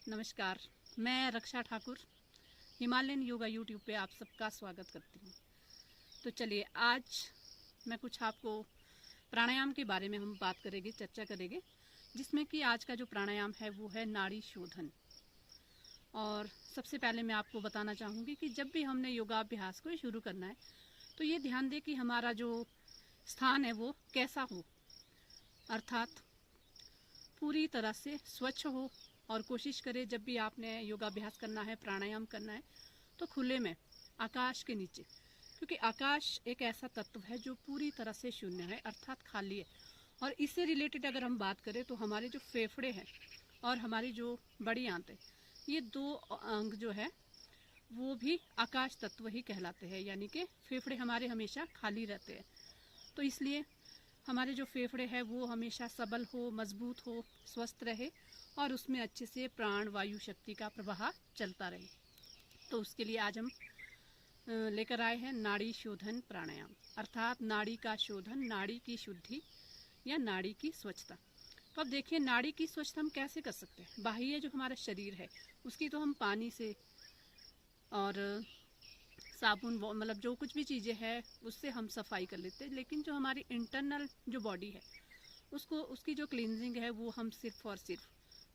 नमस्कार, मैं रक्षा Thakur Himalayan yoga YouTube पे आप सबका स्वागत करती हूँ। तो चलिए आज मैं कुछ आपको प्राणायाम के बारे में हम बात करेंगे, चर्चा करेंगे, जिसमें कि आज का जो प्राणायाम है वो है नाड़ी शोधन। और सबसे पहले मैं आपको बताना चाहूँगी कि जब भी हमने योगाभ्यास को शुरू करना है तो ये ध्यान दें कि हमारा जो स्थान है वो कैसा हो, अर्थात पूरी तरह से स्वच्छ हो। और कोशिश करें जब भी आपने योगाभ्यास करना है, प्राणायाम करना है, तो खुले में आकाश के नीचे, क्योंकि आकाश एक ऐसा तत्व है जो पूरी तरह से शून्य है, अर्थात खाली है। और इससे रिलेटेड अगर हम बात करें तो हमारे जो फेफड़े हैं और हमारी जो बड़ी आंतें, ये दो अंग जो है वो भी आकाश तत्व ही कहलाते हैं, यानी कि फेफड़े हमारे हमेशा खाली रहते हैं। तो इसलिए हमारे जो फेफड़े हैं वो हमेशा सबल हो, मजबूत हो, स्वस्थ रहे और उसमें अच्छे से प्राण वायु शक्ति का प्रवाह चलता रहे। तो उसके लिए आज हम लेकर आए हैं नाड़ी शोधन प्राणायाम, अर्थात नाड़ी का शोधन, नाड़ी की शुद्धि या नाड़ी की स्वच्छता। तो अब देखिए, नाड़ी की स्वच्छता हम कैसे कर सकते हैं। बाह्य जो हमारा शरीर है उसकी तो हम पानी से और साबुन, मतलब जो कुछ भी चीज़ें हैं उससे हम सफाई कर लेते हैं, लेकिन जो हमारी इंटरनल जो बॉडी है उसको, उसकी जो क्लींजिंग है वो हम सिर्फ और सिर्फ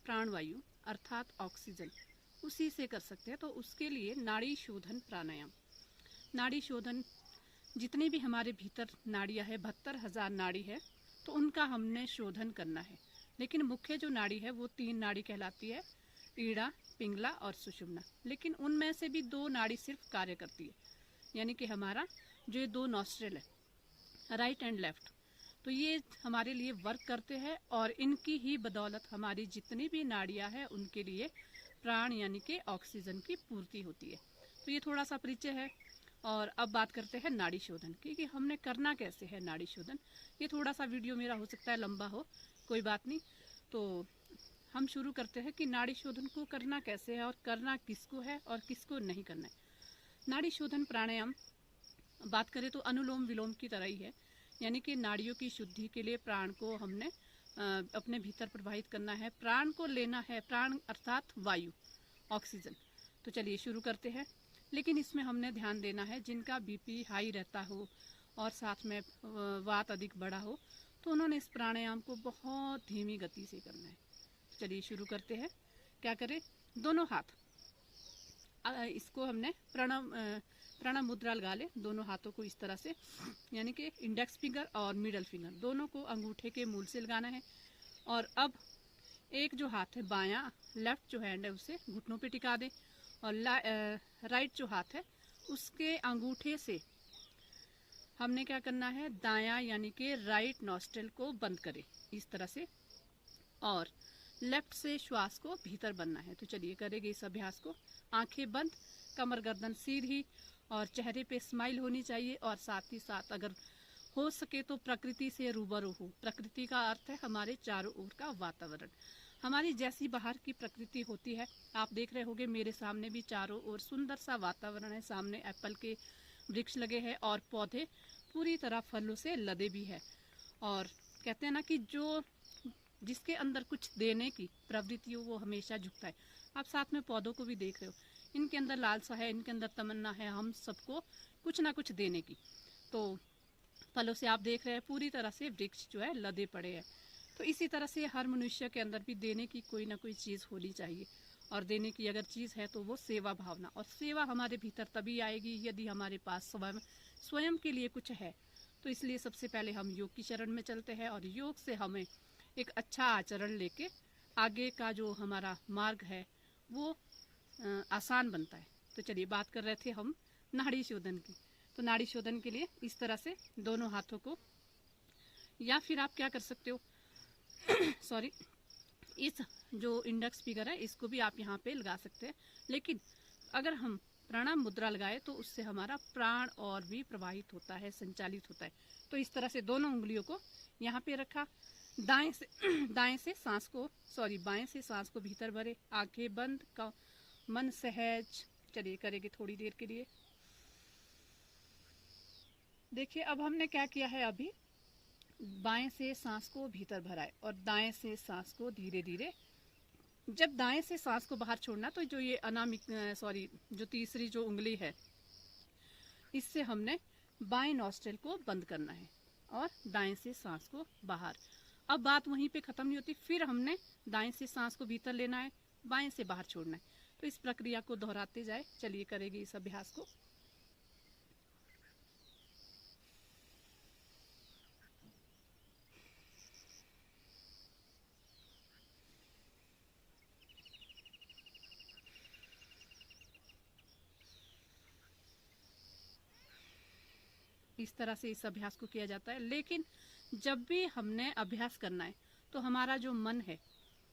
प्राणवायु अर्थात ऑक्सीजन उसी से कर सकते हैं। तो उसके लिए नाड़ी शोधन प्राणायाम, नाड़ी शोधन, जितनी भी हमारे भीतर नाड़ियाँ है, 72,000 नाड़ी है, तो उनका हमने शोधन करना है। लेकिन मुख्य जो नाड़ी है वो 3 नाड़ी कहलाती है, ईड़ा, पिंगला और सुषुम्ना। लेकिन उनमें से भी 2 नाड़ी सिर्फ कार्य करती है, यानी कि हमारा जो ये 2 नॉस्ट्रल है, राइट एंड लेफ्ट, तो ये हमारे लिए वर्क करते हैं और इनकी ही बदौलत हमारी जितनी भी नाड़ियाँ हैं उनके लिए प्राण यानी कि ऑक्सीजन की पूर्ति होती है। तो ये थोड़ा सा परिचय है। और अब बात करते हैं नाड़ी शोधन की कि हमने करना कैसे है नाड़ी शोधन। ये थोड़ा सा वीडियो मेरा हो सकता है लंबा हो, कोई बात नहीं। तो हम शुरू करते हैं कि नाड़ी शोधन को करना कैसे है और करना किसको है और किसको नहीं करना है। नाड़ी शोधन प्राणायाम बात करें तो अनुलोम विलोम की तरह ही है, यानी कि नाड़ियों की शुद्धि के लिए प्राण को हमने अपने भीतर प्रवाहित करना है, प्राण को लेना है, प्राण अर्थात वायु, ऑक्सीजन। तो चलिए शुरू करते हैं। लेकिन इसमें हमने ध्यान देना है जिनका बीपी हाई रहता हो और साथ में वात अधिक बढ़ा हो, तो उन्होंने इस प्राणायाम को बहुत धीमी गति से करना है। चलिए शुरू करते हैं। क्या करें, दोनों हाथ, इसको हमने प्रणव मुद्रा लगा ले, दोनों हाथों को इस तरह से, यानी कि इंडेक्स फिंगर और मिडल फिंगर दोनों को अंगूठे के मूल से लगाना है। और अब एक जो हाथ है बायां, लेफ्ट जो हैंड है उसे घुटनों पे टिका दे और राइट जो हाथ है उसके अंगूठे से हमने क्या करना है, दायां यानी कि राइट नॉस्ट्रल को बंद करें इस तरह से और लेफ्ट से श्वास को भीतर बनना है। तो चलिए करेंगे इस अभ्यास को। आंखें बंद, कमर गर्दन सीधी और चेहरे पे स्माइल होनी चाहिए। और साथ ही साथ अगर हो सके तो प्रकृति से रूबरू हो। प्रकृति का अर्थ है हमारे चारों ओर का वातावरण। हमारी जैसी बाहर की प्रकृति होती है, आप देख रहे होंगे मेरे सामने भी चारों ओर सुंदर सा वातावरण है। सामने एप्पल के वृक्ष लगे हैं और पौधे पूरी तरह फलों से लदे भी है। और कहते हैं ना कि जो जिसके अंदर कुछ देने की प्रवृत्ति हो वो हमेशा झुकता है। आप साथ में पौधों को भी देख रहे हो, इनके अंदर लालसा है, इनके अंदर तमन्ना है हम सबको कुछ ना कुछ देने की। तो फलों से आप देख रहे हैं पूरी तरह से वृक्ष जो है लदे पड़े हैं। तो इसी तरह से हर मनुष्य के अंदर भी देने की कोई ना कोई चीज़ होनी चाहिए। और देने की अगर चीज़ है तो वो सेवा भावना, और सेवा हमारे भीतर तभी आएगी यदि हमारे पास स्वयं के लिए कुछ है। तो इसलिए सबसे पहले हम योग की चरण में चलते हैं और योग से हमें एक अच्छा आचरण लेके आगे का जो हमारा मार्ग है वो आसान बनता है। तो चलिए बात कर रहे थे हम नाड़ी शोधन की। तो नाड़ी शोधन के लिए इस तरह से दोनों हाथों को, या फिर आप क्या कर सकते हो सॉरी, इस जो इंडेक्स फिंगर है इसको भी आप यहाँ पे लगा सकते हैं। लेकिन अगर हम प्राणायाम मुद्रा लगाए तो उससे हमारा प्राण और भी प्रवाहित होता है, संचालित होता है। तो इस तरह से दोनों उंगलियों को यहाँ पे रखा, बाएं से सांस को भीतर भरे, आंखें बंद, मन सहज। चलिए करेंगे थोड़ी देर के लिए। देखिए अब हमने क्या किया है, अभी बाएं से सांस को भीतर भराए और दाएं से सांस को धीरे धीरे जब दाएं से सांस को बाहर छोड़ना, तो जो ये जो तीसरी जो उंगली है, इससे हमने बाएं नॉस्ट्रिल को बंद करना है और दाएं से सांस को बाहर। अब बात वहीं पे खत्म नहीं होती, फिर हमने दाएं से सांस को भीतर लेना है, बाएं से बाहर छोड़ना है। तो इस प्रक्रिया को दोहराते जाए। चलिए करेंगे इस अभ्यास को। इस तरह से इस अभ्यास को किया जाता है। लेकिन जब भी हमने अभ्यास करना है तो हमारा जो मन है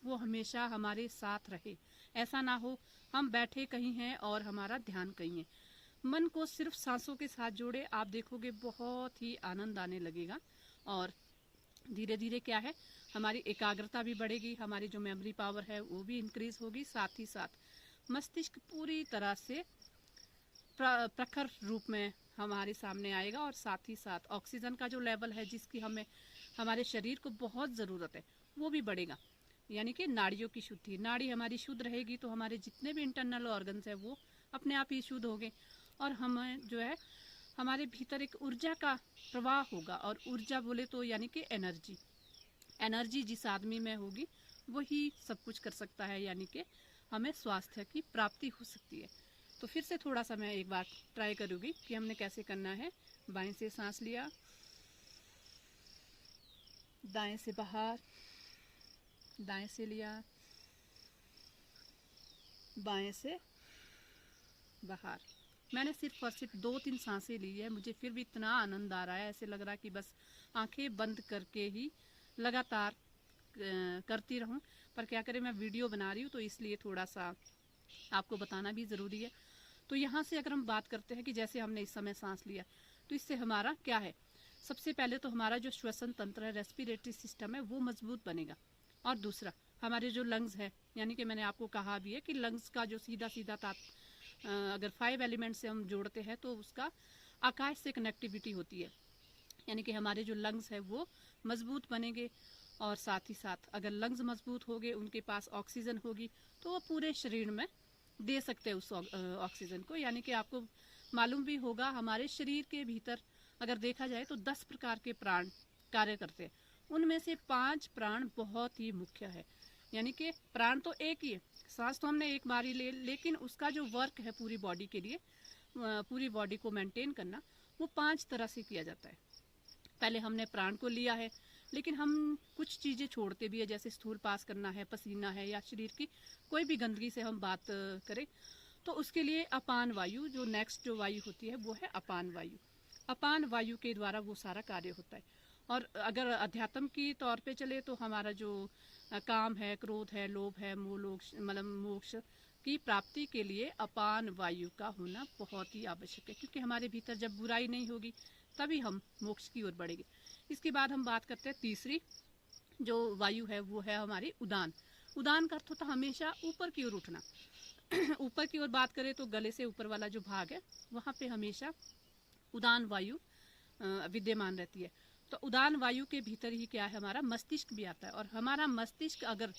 वो हमेशा हमारे साथ रहे। ऐसा ना हो हम बैठे कहीं हैं और हमारा ध्यान कहीं है। मन को सिर्फ सांसों के साथ जोड़े, आप देखोगे बहुत ही आनंद आने लगेगा और धीरे धीरे क्या है, हमारी एकाग्रता भी बढ़ेगी, हमारी जो मेमोरी पावर है वो भी इंक्रीज होगी। साथ ही साथ मस्तिष्क पूरी तरह से प्रखर रूप में हमारे सामने आएगा और साथ ही साथ ऑक्सीजन का जो लेवल है जिसकी हमें हमारे शरीर को बहुत ज़रूरत है वो भी बढ़ेगा। यानी कि नाड़ियों की शुद्धि, नाड़ी हमारी शुद्ध रहेगी तो हमारे जितने भी इंटरनल ऑर्गन्स है वो अपने आप ही शुद्ध होंगे और हमें जो है हमारे भीतर एक ऊर्जा का प्रवाह होगा। और ऊर्जा बोले तो यानी कि एनर्जी जिस आदमी में होगी वही सब कुछ कर सकता है, यानी कि हमें स्वास्थ्य की प्राप्ति हो सकती है। तो फिर से थोड़ा सा मैं एक बार ट्राई करूँगी कि हमने कैसे करना है। बाएं से सांस लिया, दाएं से बाहर, दाएं से लिया, बाएं से बाहर। मैंने सिर्फ और सिर्फ 2-3 सांसें ली है, मुझे फिर भी इतना आनंद आ रहा है, ऐसे लग रहा है कि बस आंखें बंद करके ही लगातार करती रहूं। पर क्या करें, मैं वीडियो बना रही हूँ तो इसलिए थोड़ा सा आपको बताना भी ज़रूरी है। तो यहाँ से अगर हम बात करते हैं कि जैसे हमने इस समय सांस लिया तो इससे हमारा क्या है, सबसे पहले तो हमारा जो श्वसन तंत्र है, रेस्पिरेटरी सिस्टम है, वो मजबूत बनेगा। और दूसरा हमारे जो लंग्स है, यानी कि मैंने आपको कहा भी है कि लंग्स का जो सीधा सीधा अगर 5 एलिमेंट से हम जोड़ते हैं तो उसका आकाश से कनेक्टिविटी होती है। यानी कि हमारे जो लंग्स है वो मजबूत बनेंगे और साथ ही साथ अगर लंग्स मजबूत हो गए, उनके पास ऑक्सीजन होगी तो वो पूरे शरीर में दे सकते हैं उस ऑक्सीजन को। यानी कि आपको मालूम भी होगा हमारे शरीर के भीतर अगर देखा जाए तो 10 प्रकार के प्राण कार्य करते हैं, उनमें से 5 प्राण बहुत ही मुख्य है। यानी कि प्राण तो एक ही है, सांस तो हमने एक बार ही लेकिन उसका जो वर्क है पूरी बॉडी के लिए, पूरी बॉडी को मेंटेन करना, वो 5 तरह से किया जाता है। पहले हमने प्राण को लिया है, लेकिन हम कुछ चीज़ें छोड़ते भी है, जैसे स्थूल पास करना है, पसीना है, या शरीर की कोई भी गंदगी से हम बात करें तो उसके लिए अपान वायु, जो नेक्स्ट जो वायु होती है वो है अपान वायु। अपान वायु के द्वारा वो सारा कार्य होता है। और अगर अध्यात्म की तौर पे चले तो हमारा जो काम है, क्रोध है, लोभ है, मोक्ष की प्राप्ति के लिए अपान वायु का होना बहुत ही आवश्यक है, क्योंकि हमारे भीतर जब बुराई नहीं होगी तभी हम मोक्ष की ओर बढ़ेंगे। इसके बाद हम बात करते हैं तीसरी जो वायु है वो है हमारी उदान। उदान का अर्थ होता है हमेशा ऊपर की ओर उठना। ऊपर की ओर बात करें तो गले से ऊपर वाला जो भाग है वहाँ पे हमेशा उदान वायु विद्यमान रहती है। तो उदान वायु के भीतर ही क्या है, हमारा मस्तिष्क भी आता है। और हमारा मस्तिष्क अगर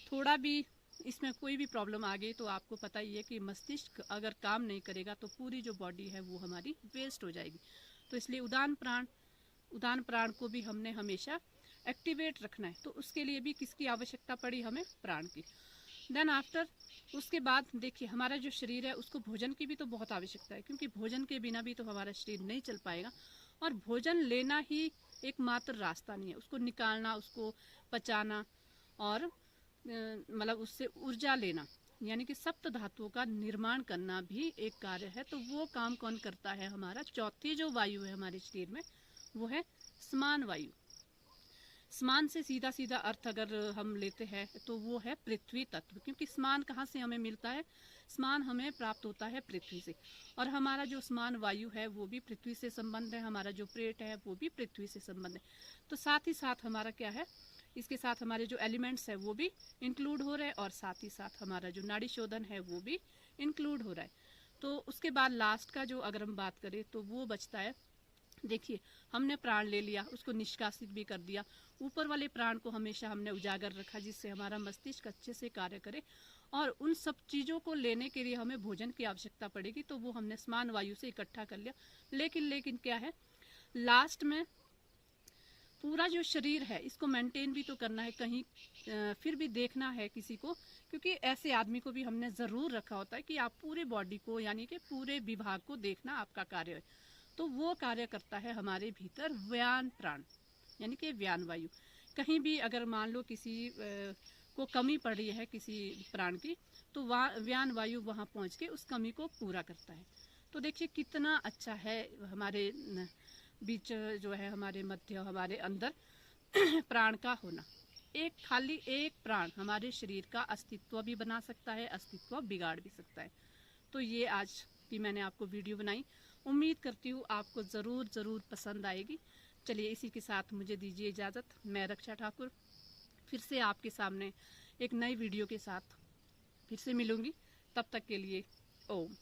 थोड़ा भी इसमें कोई भी प्रॉब्लम आ गई तो आपको पता ही है कि मस्तिष्क अगर काम नहीं करेगा तो पूरी जो बॉडी है वो हमारी वेस्ट हो जाएगी। तो इसलिए उदान प्राण को भी हमने हमेशा एक्टिवेट रखना है। तो उसके लिए भी किसकी आवश्यकता पड़ी, हमें प्राण की। देन आफ्टर उसके बाद देखिए हमारा जो शरीर है उसको भोजन की भी तो बहुत आवश्यकता है, क्योंकि भोजन के बिना भी तो हमारा शरीर नहीं चल पाएगा। और भोजन लेना ही एकमात्र रास्ता नहीं है, उसको निकालना, उसको पचाना और मतलब उससे ऊर्जा लेना, यानी कि सप्त धातुओं का निर्माण करना भी एक कार्य है। तो वो काम कौन करता है, हमारा चौथी जो वायु है हमारे शरीर में वो है स्मान वायु। स्मान से सीधा सीधा अर्थ अगर हम लेते हैं तो वो है पृथ्वी तत्व, क्योंकि स्मान कहाँ से हमें मिलता है, स्मान हमें प्राप्त होता है पृथ्वी से। और हमारा जो स्मान वायु है वो भी पृथ्वी से संबंध है, हमारा जो पेट है वो भी पृथ्वी से संबंध है। तो साथ ही साथ हमारा क्या है, इसके साथ हमारे जो एलिमेंट्स है वो भी इंक्लूड हो रहे हैं और साथ ही साथ हमारा जो नाड़ी शोधन है वो भी इंक्लूड हो रहा है। तो उसके बाद लास्ट का जो अगर हम बात करें तो वो बचता है देखिए, हमने प्राण ले लिया, उसको निष्कासित भी कर दिया। ऊपर वाले प्राण को हमेशा हमने उजागर रखा, जिससे हमारा मस्तिष्क अच्छे से कार्य करे। और उन सब चीज़ों को लेने के लिए हमें भोजन की आवश्यकता पड़ेगी, तो वो हमने स्मान वायु से इकट्ठा कर लिया। लेकिन क्या है, लास्ट में पूरा जो शरीर है इसको मेंटेन भी तो करना है। कहीं फिर भी देखना है किसी को, क्योंकि ऐसे आदमी को भी हमने ज़रूर रखा होता है कि आप पूरे बॉडी को, यानी कि पूरे विभाग को देखना आपका कार्य है। तो वो कार्य करता है हमारे भीतर व्यान प्राण, यानी कि व्यान वायु। कहीं भी अगर मान लो किसी को कमी पड़ रही है किसी प्राण की, तो व्यान वायु वहाँ पहुँच के उस कमी को पूरा करता है। तो देखिए कितना अच्छा है हमारे बीच जो है, हमारे मध्य, हमारे अंदर प्राण का होना। खाली एक प्राण हमारे शरीर का अस्तित्व भी बना सकता है, अस्तित्व बिगाड़ भी सकता है। तो ये आज की मैंने आपको वीडियो बनाई, उम्मीद करती हूँ आपको ज़रूर पसंद आएगी। चलिए इसी के साथ मुझे दीजिए इजाज़त। मैं रक्षा ठाकुर फिर से आपके सामने एक नई वीडियो के साथ फिर से मिलूँगी। तब तक के लिए ओम।